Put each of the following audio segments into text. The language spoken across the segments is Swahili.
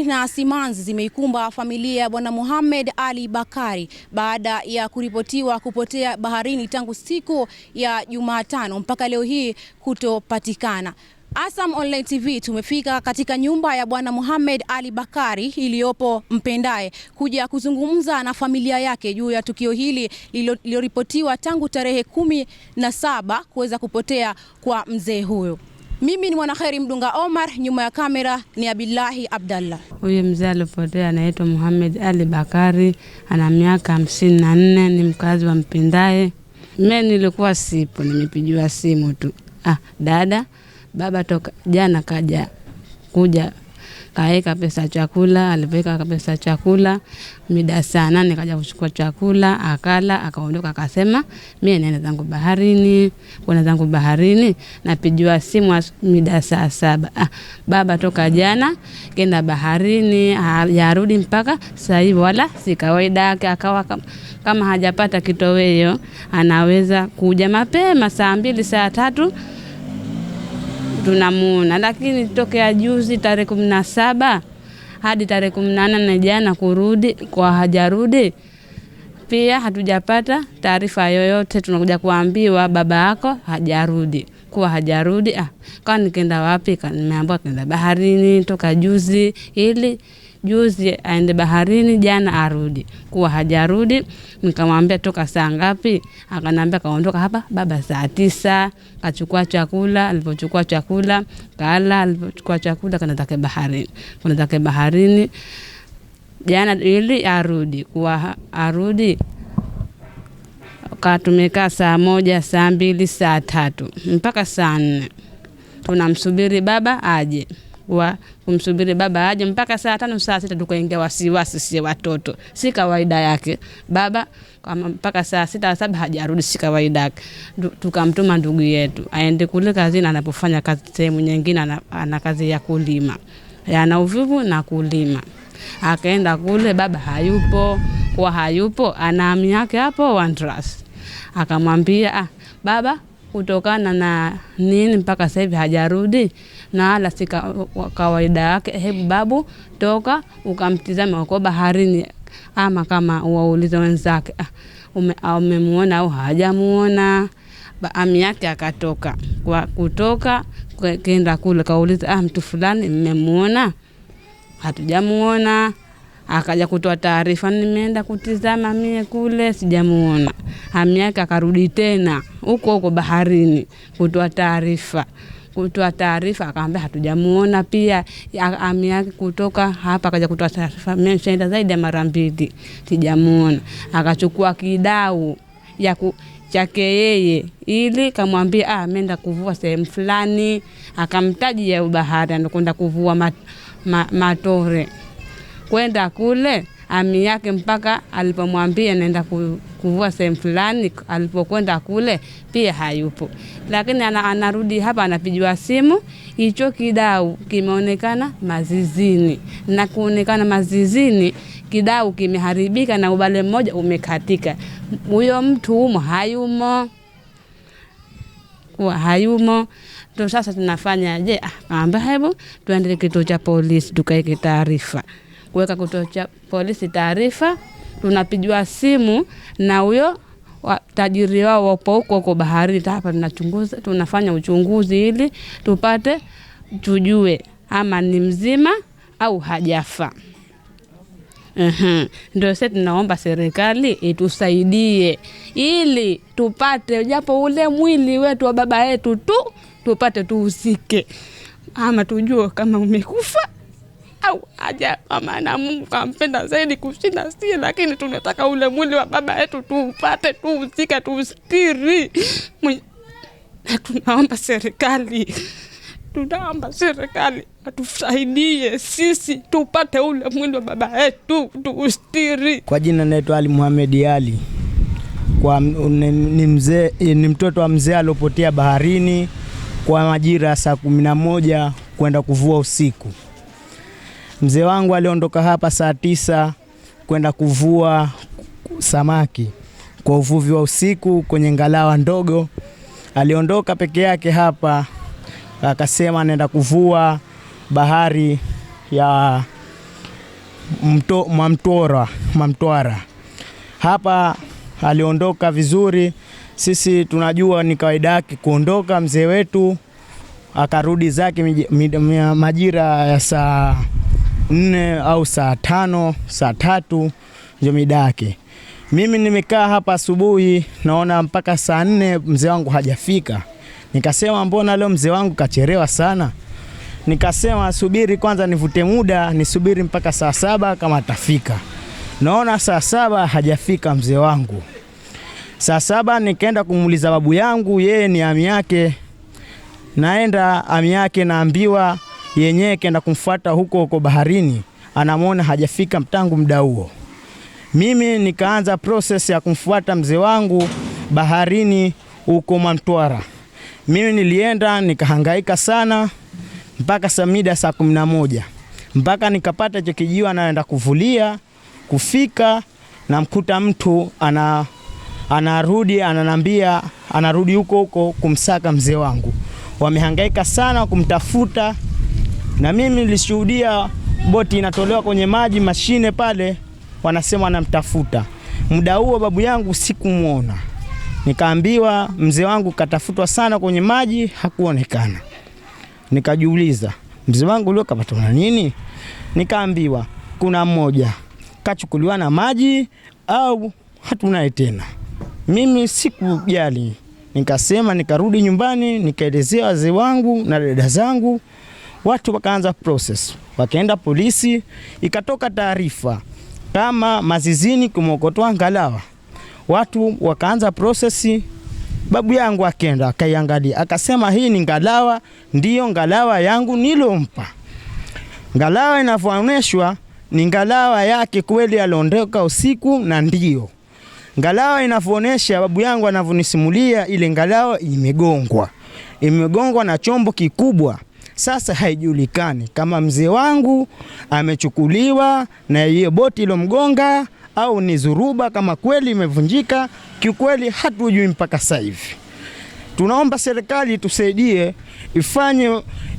na simanzi zimeikumba familia ya Bwana Mohamed Ali Bakari baada ya kuripotiwa kupotea baharini tangu siku ya Jumatano mpaka leo hii kutopatikana. Asam Online TV tumefika katika nyumba ya Bwana Mohamed Ali Bakari iliyopo Mpendae kuja kuzungumza na familia yake juu ya tukio hili lililoripotiwa tangu tarehe 17 kuweza kupotea kwa mzee huyo. Mimi ni Mwanakheri Mdunga Omar, nyuma ya kamera ni Abillahi Abdallah. Huyu mzee alipotea anaitwa Mohamed Ali Bakari, ana miaka 54, ni mkazi wa Mpendae. Mimi nilikuwa sipo, nimepigiwa simu tu. Dada, baba toka jana kuja kaeka pesa chakula, alipeka pesa chakula, mida saa 8 kaja kuchukua chakula, akala, akaondoka akasema mimi naenda zangu baharini, kwenda zangu baharini, napigiwa simu mida saa 7. Baba toka jana kenda baharini, hajarudi mpaka sasa hivi, wala si kawaida yake. Akawa kama hajapata kitoweo anaweza kuja mapema saa 2 saa 3 tunamuona, lakini tokea juzi tarehe 17 hadi tarehe 18 na jana kurudi kwa hajarudi. Pia hatujapata taarifa yoyote, tunakuja kuambiwa baba yako hajarudi. Kwa hajarudi, kwa nikaenda wapi? Nimeambiwa kaenda baharini toka juzi, ili juzi aende baharini, jana arudi. Kwa hajarudi, nikamwambia toka saa ngapi? Akaniambia kaondoka hapa baba saa 9, kachukua chakula, alipochukua chakula kala, alipochukua chakula kana zake baharini. Kuna zake baharini jana ili arudi. Kwa arudi katumeka saa 1, saa 2, saa 3 mpaka saa 4 tunamsubiri baba aje. Kwa kumsubiri baba aje mpaka saa 5 saa 6 tukaingia wasiwasi sisi watoto. Si kawaida yake. Baba kama mpaka saa 6 7 hajarudi, si kawaida yake. Tukamtuma ndugu yetu aende kule kazini, anapofanya kazi sehemu nyingine, ana kazi ya kulima. Yana uvivu na kulima. Akaenda kule, baba hayupo. Kwa hayupo, ana ami yake hapo Wandras. Akamwambia baba kutokana na nini mpaka sasa hivi hajarudi? Na ala si kawaida yake. Hebu babu toka ukamtizama uko baharini, ama kama waulize wenzake umemuona au hajamuona. Ami yake akatoka. Kwa kutoka kaenda kule kauliza mtu fulani mmemuona? Hatujamuona. Akaja kutoa taarifa, nimeenda kutizama mie kule sijamuona. Ami yake akarudi tena huko baharini kutoa taarifa. Akamwambia hatujamuona pia. Ami yake kutoka hapa akaja kutoa taarifa, mimi nishaenda zaidi ya mara 2 sijamuona. Akachukua kidau chake yeye, ili kamwambia ameenda kuvua sehemu fulani. Akamtaji ya bahari anakwenda kuvua matore. Kwenda kule ami yake mpaka alipomwambia naenda kuvua sehemu fulani, alipokwenda kule pia hayupo. Lakini anarudi hapa, anapigiwa simu, hicho kidau kimeonekana mazizini. Na kuonekana mazizini, kidau kimeharibika na ubale mmoja umekatika. Huyo mtu humo hayumo. Kwa hayumo. Ndio sasa tunafanya je? Kaamba hebu tuende kituo cha polisi tukaeke taarifa. Kuweka kituo cha polisi taarifa, tunapigiwa simu na huyo tajiri wao wapo huko baharini. Hapa tunachunguza, tunafanya uchunguzi ili tupate tujue ama ni mzima au hajafa. Ndio sasa tunaomba serikali itusaidie ili tupate japo ule mwili wetu wa baba yetu tupate tuusike, ama tujue kama umekufa au haja, kama na Mungu kampenda zaidi kushinda sisi. Lakini tunataka ule mwili wa baba yetu tupate tuusike, tustiri. Tunaomba serikali atusaidie sisi tupate ule mwili wa baba yetu tustiri. Kwa jina naitwa Ali Mohamed Ali. Ni mtoto wa mzee aliyopotea baharini kwa majira saa 11 kwenda kuvua usiku. Mzee wangu aliondoka hapa saa 9 kwenda kuvua samaki kwa uvuvi wa usiku kwenye ngalawa ndogo. Aliondoka peke yake hapa, akasema anaenda kuvua bahari ya Mtwara. Hapa aliondoka vizuri. Sisi tunajua ni kawaida yake kuondoka mzee wetu, akarudi zake majira ya saa 4 au saa 5, saa 3 ndio mida yake. Mimi nimekaa hapa asubuhi, naona mpaka saa 4 mzee wangu hajafika. Nikasema mbona leo mzee wangu kachelewa sana? Nikasema subiri kwanza nivute muda, nisubiri mpaka saa 7 kama atafika. Naona saa 7 hajafika mzee wangu. Saa 7 nikaenda kumuuliza babu yangu, yeye ni ami yake. Naenda ami yake, naambiwa yenyewe kaenda kumfuata huko baharini, anamwona hajafika tangu muda huo. Mimi nikaanza process ya kumfuata mzee wangu baharini huko Mtwara. Mimi nilienda nikahangaika sana mpaka saa 11, mpaka nikapata hicho kijiwa naenda kuvulia. Kufika na mkuta mtu anarudi, ananambia anarudi huko kumsaka mzee wangu. Wamehangaika sana kumtafuta, na mimi nilishuhudia boti inatolewa kwenye maji, mashine pale wanasema wanamtafuta. Muda huo babu yangu sikumuona. Nikaambiwa mzee wangu katafutwa sana kwenye maji, hakuonekana. Nikajiuliza mzee wangu leo kapatwa na nini? Nikaambiwa kuna mmoja kachukuliwa na maji au hatunaye tena. Mimi sikujali. Nikasema nikarudi nyumbani, nikaelezea wazee wangu na dada zangu. Watu wakaanza process. Wakaenda polisi, ikatoka taarifa kama Mazizini kumokotwa ngalawa. Watu wakaanza process. Babu yangu akaenda akaiangalia, akasema hii ni ngalawa, ndiyo ngalawa yangu nilompa. Ngalawa inavyoonyeshwa ni ngalawa yake kweli, aliondoka usiku, na ndiyo ngalawa inavyoonyesha babu yangu anavyonisimulia. Ile ngalawa imegongwa na chombo kikubwa. Sasa haijulikani kama mzee wangu amechukuliwa na hiyo boti ilomgonga au ni zuruba, kama kweli imevunjika. Kiukweli hatujui mpaka sasa hivi. Tunaomba serikali tusaidie,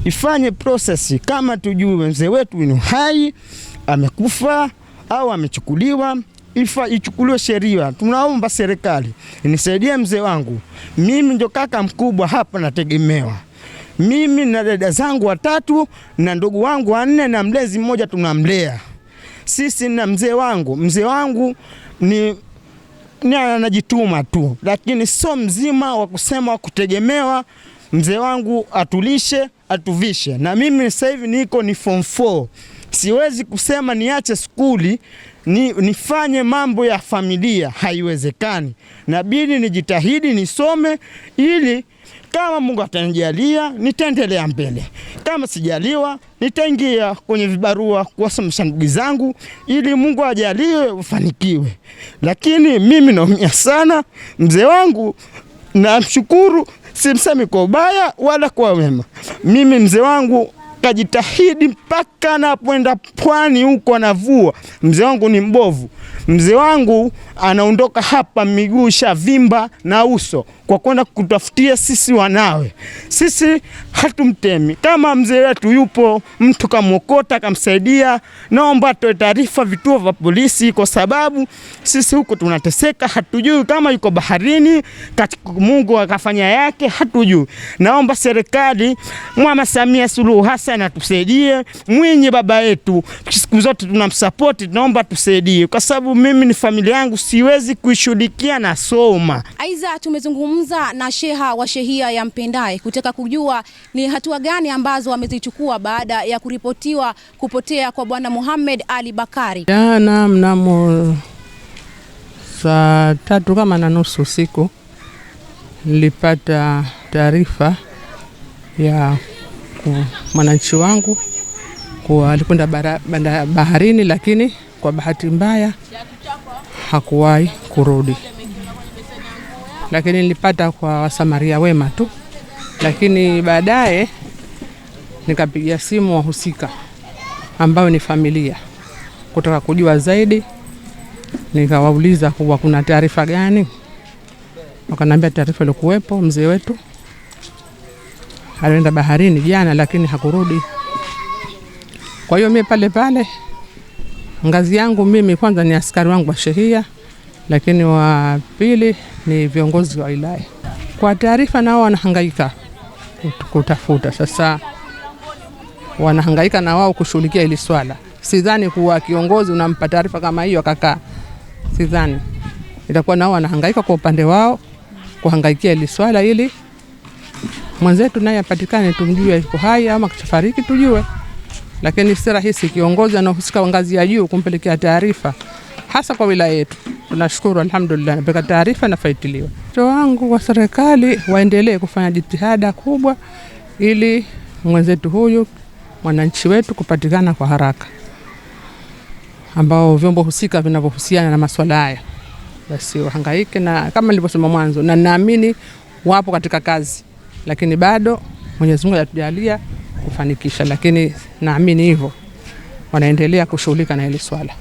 ifanye process kama tujue mzee wetu ni hai, amekufa au amechukuliwa, ichukuliwe sheria. Tunaomba serikali inisaidie mzee wangu. Mimi ndio kaka mkubwa hapa, nategemewa. Mimi na dada zangu 3 na ndugu wangu 4 na mlezi mmoja tunamlea. Sisi na mzee wangu ni anajituma tu, lakini sio mzima wa kusema wa kutegemewa. Mzee wangu atulishe, atuvishe. Na mimi sasa hivi ni form 4. Siwezi kusema niache skuli nifanye mambo ya familia, haiwezekani. Nabidi nijitahidi nisome, ili kama Mungu atanijalia nitaendelea mbele. Kama sijaliwa nitaingia kwenye vibarua kuwasomesha ndugu zangu, ili Mungu ajalie ufanikiwe. Lakini mimi naumia sana. Mzee wangu namshukuru, simsemi kwa ubaya wala kwa wema. Mimi mzee wangu kajitahidi mpaka anapoenda pwani huko anavua. Mzee wangu ni mbovu. Mzee wangu anaondoka hapa miguu shavimba na uso kwa kwenda kutafutia sisi wanawe. Sisi hatumtemi. Kama mzee wetu yupo, mtu kamwokota kamsaidia, naomba atoe taarifa vituo vya polisi, kwa sababu sisi huko tunateseka. Hatujui kama yuko baharini, katika Mungu akafanya yake, hatujui. Naomba serikali Mama Samia Suluhu Hassan atusaidie. Mwinyi baba yetu siku zote tunamsupport, tunaomba tusaidie, kwa sababu mimi ni familia yangu siwezi kuishughulikia na soma. Aidha, tumezungumza na sheha wa shehia ya Mpendae kutaka kujua ni hatua gani ambazo wamezichukua baada ya kuripotiwa kupotea kwa bwana Mohamed Ali Bakari. Jana mnamo saa 3:30 usiku nilipata taarifa ya mwananchi wangu kuwa alikwenda baharini, lakini kwa bahati mbaya hakuwahi kurudi. Lakini nilipata kwa wasamaria wema tu. Lakini baadaye nikapigia simu wahusika ambao ni familia kutaka kujua zaidi. Nikawauliza kuwa kuna taarifa gani. Wakaniambia taarifa ilikuwepo, mzee wetu alienda baharini jana lakini hakurudi. Kwa hiyo mimi pale Ngazi yangu mimi kwanza ni askari wangu wa shehia, lakini wa pili ni viongozi wa wilaya. Kwa taarifa nao wanahangaika kutafuta. Sasa wanahangaika na wao kushughulikia hili swala. Sidhani kuwa kiongozi unampa taarifa kama hiyo akakaa. Sidhani. Itakuwa nao wanahangaika kwa upande wao kuhangaikia hili swala ili mwenzetu naye apatikane, tumjue yuko hai ama kishafariki tujue. Lakini si rahisi kiongozi anahusika ngazi ya juu kumpelekea taarifa, hasa kwa wilaya yetu. Tunashukuru alhamdulillah, napeka taarifa na faitiliwa. Wito wangu wa serikali waendelee kufanya jitihada kubwa ili mwenzetu huyu, mwananchi wetu, kupatikana kwa haraka, ambao vyombo husika vinavyohusiana na masuala haya basi wahangaike, na kama nilivyosema mwanzo, na naamini wapo katika kazi, lakini bado Mwenyezi Mungu atatujalia kufanikisha, lakini naamini hivyo wanaendelea kushughulika na hili swala.